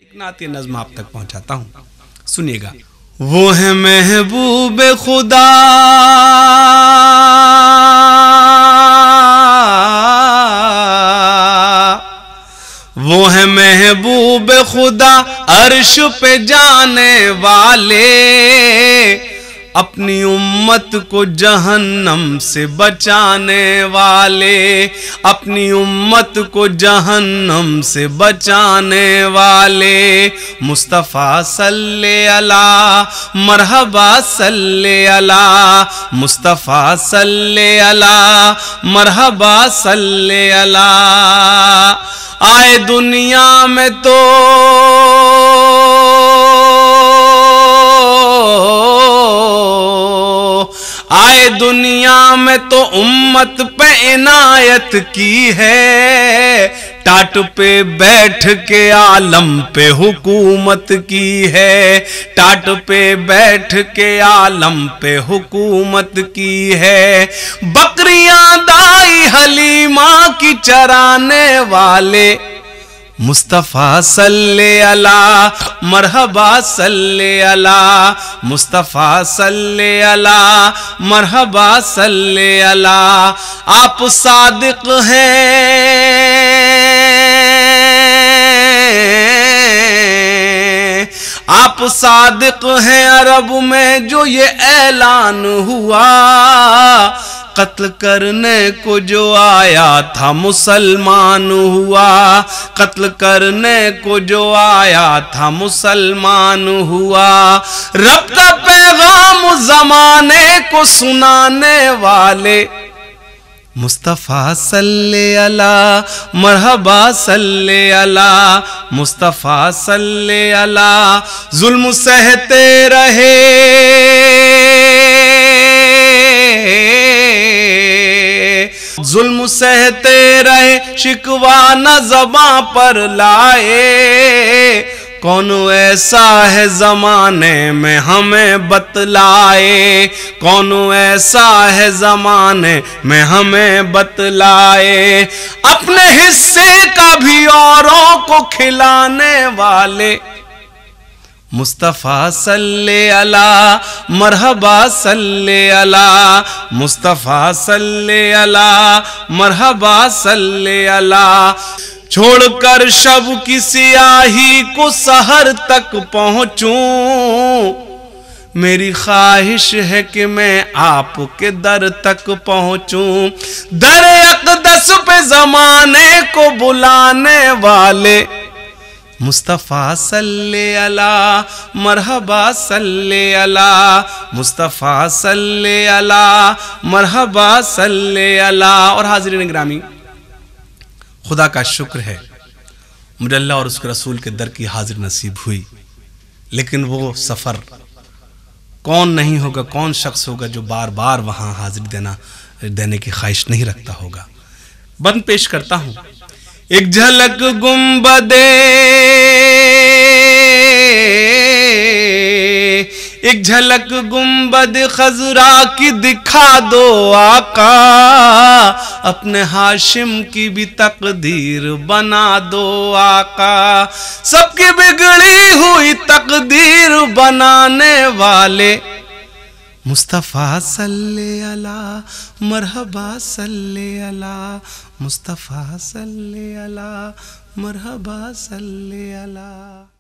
ایک نعت نظم آپ تک پہنچاتا ہوں، سنیے گا۔ وہ ہے محبوب خدا وہ ہے محبوب خدا عرش پہ جانے والے، اپنی امت کو جہنم سے بچانے والے، اپنی امت کو جہنم سے بچانے والے۔ مصطفیٰ صلی اللہ مرحبا صلی اللہ، مصطفیٰ صلی اللہ مرحبا صلی اللہ۔ آئے دنیا میں تو آئے دنیا میں تو امت پہ عنایت کی ہے، ٹاٹ پہ بیٹھ کے عالم پہ حکومت کی ہے، ٹاٹ پہ بیٹھ کے عالم پہ حکومت کی ہے۔ بکریاں دائی حلیمہ کی چرانے والے، مصطفیٰ صلی اللہ مرحبا صلی اللہ، مصطفیٰ صلی اللہ مرحبا صلی اللہ۔ آپ صادق ہیں، آپ صادق ہیں عرب میں جو یہ اعلان ہوا، قتل کرنے کو جو آیا تھا مسلمان ہوا، قتل کرنے کو جو آیا تھا مسلمان ہوا۔ رب کا پیغام زمانے کو سنانے والے، مصطفیٰ صلی اللہ مرحبا صلی اللہ، مصطفیٰ صلی اللہ۔ ظلم سہتے رہے ظلم سہتے رہے، شکوہ نہ زباں پر لائے، کون ایسا ہے زمانے میں ہمیں بتلائے، کون ایسا ہے زمانے میں ہمیں بتلائے۔ اپنے حصے کا بھی اوروں کو کھلانے والے، مصطفیٰ صلی اللہ مرحبا صلی اللہ، مصطفیٰ صلی اللہ مرحبا صلی اللہ۔ چھوڑ کر شب کی سیاہی کو سحر تک پہنچوں، میری خواہش ہے کہ میں آپ کے در تک پہنچوں۔ در اقدس پہ زمانے کو بلانے والے، مصطفیٰ صلی اللہ مرحبا صلی اللہ، مصطفیٰ صلی اللہ مرحبا صلی اللہ۔ اور حاضرین گرامی، خدا کا شکر ہے مجھے اللہ اور اس کے رسول کے در کی حاضر نصیب ہوئی، لیکن وہ سفر کون نہیں ہوگا، کون شخص ہوگا جو بار بار وہاں حاضر دینے کی خواہش نہیں رکھتا ہوگا۔ بند پیش کرتا ہوں۔ ایک جھلک ایک جھلک گنبد خضرا کی دکھا دو آقا، اپنے ہاشم کی بھی تقدیر بنا دو آقا، سب کی بگڑی ہوئی تقدیر بنانے والے، مصطفیٰ صلی اللہ مرحبا صلی اللہ، مصطفیٰ صلی اللہ مرحبا صلی اللہ۔